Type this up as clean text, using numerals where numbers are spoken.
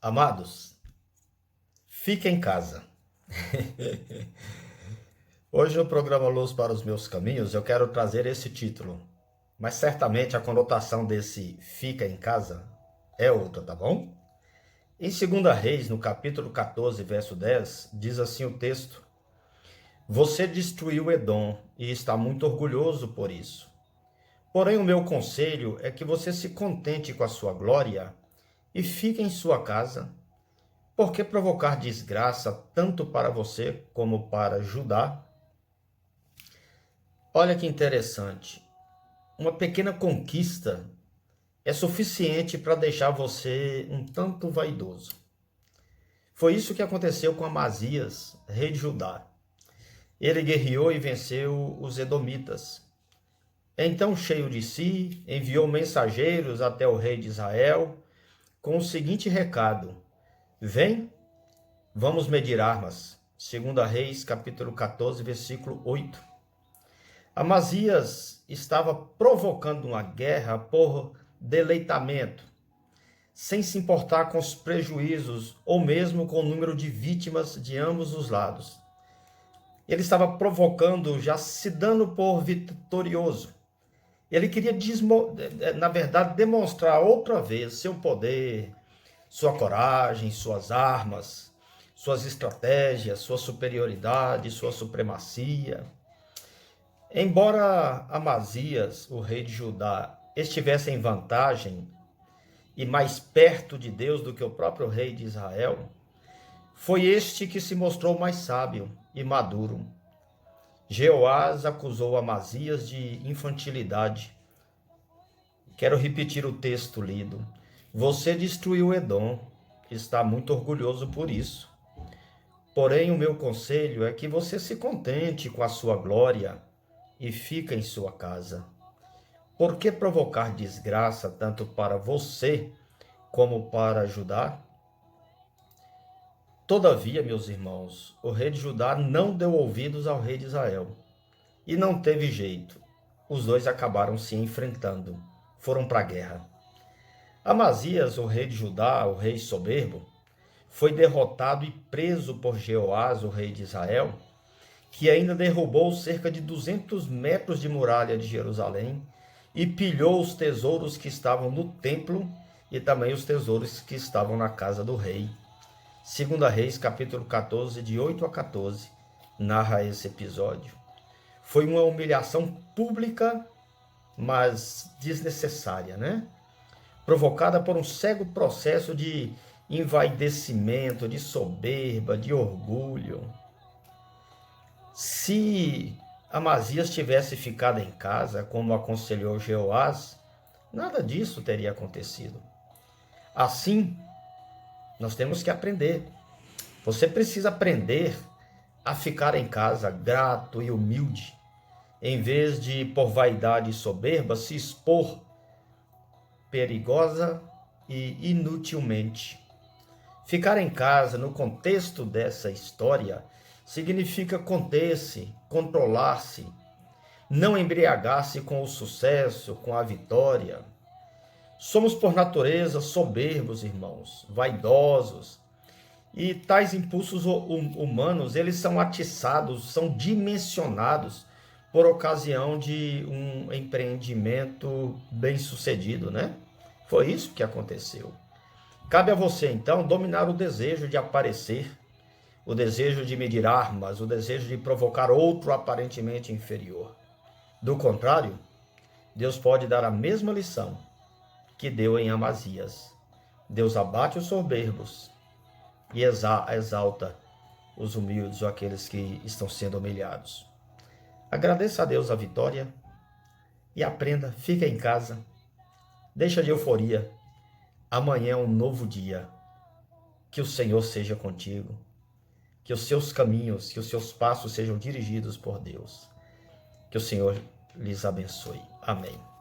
Amados, fique em casa. Hoje no programa Luz para os Meus Caminhos eu quero trazer esse título, mas certamente a conotação desse fica em casa é outra, tá bom? Em 2 Reis, no capítulo 14, verso 10, diz assim o texto: Você destruiu Edom e está muito orgulhoso por isso. Porém, o meu conselho é que você se contente com a sua glória e fique em sua casa. Por que provocar desgraça tanto para você como para Judá? Olha que interessante. Uma pequena conquista é suficiente para deixar você um tanto vaidoso. Foi isso que aconteceu com Amazias, rei de Judá. Ele guerreou e venceu os edomitas. Então, cheio de si, enviou mensageiros até o rei de Israel com o seguinte recado: Vem, vamos medir armas. 2 Reis, capítulo 14, versículo 8. Amazias estava provocando uma guerra por deleitamento, sem se importar com os prejuízos ou mesmo com o número de vítimas de ambos os lados. Ele estava provocando, já se dando por vitorioso. Ele queria, na verdade, demonstrar outra vez seu poder, sua coragem, suas armas, suas estratégias, sua superioridade, sua supremacia. Embora Amazias, o rei de Judá, estivesse em vantagem e mais perto de Deus do que o próprio rei de Israel, foi este que se mostrou mais sábio e maduro. Jeoás acusou Amazias de infantilidade. Quero repetir o texto lido. Você destruiu Edom, está muito orgulhoso por isso. Porém, o meu conselho é que você se contente com a sua glória e fica em sua casa. Por que provocar desgraça tanto para você como para Judá? Todavia, meus irmãos, o rei de Judá não deu ouvidos ao rei de Israel. E não teve jeito. Os dois acabaram se enfrentando. Foram para a guerra. Amazias, o rei de Judá, o rei soberbo, foi derrotado e preso por Jeoás, o rei de Israel, que ainda derrubou cerca de 200 metros de muralha de Jerusalém e pilhou os tesouros que estavam no templo e também os tesouros que estavam na casa do rei. 2 Reis, capítulo 14, de 8 a 14, narra esse episódio. Foi uma humilhação pública, mas desnecessária, né? Provocada por um cego processo de envaidecimento, de soberba, de orgulho. Se Amazias tivesse ficado em casa, como aconselhou Jeoás, nada disso teria acontecido. Assim, nós temos que aprender. Você precisa aprender a ficar em casa grato e humilde, em vez de, por vaidade e soberba, se expor perigosa e inutilmente. Ficar em casa, no contexto dessa história, significa conter-se, controlar-se, não embriagar-se com o sucesso, com a vitória. Somos por natureza soberbos, irmãos, vaidosos, e tais impulsos humanos, eles são atiçados, são dimensionados por ocasião de um empreendimento bem-sucedido, né? Foi isso que aconteceu. Cabe a você, então, dominar o desejo de aparecer, o desejo de medir armas, o desejo de provocar outro aparentemente inferior. Do contrário, Deus pode dar a mesma lição que deu em Amazias. Deus abate os soberbos e exalta os humildes ou aqueles que estão sendo humilhados. Agradeça a Deus a vitória e aprenda, fica em casa, deixa de euforia. Amanhã é um novo dia. Que o Senhor seja contigo. Que os seus caminhos, que os seus passos sejam dirigidos por Deus. Que o Senhor lhes abençoe. Amém.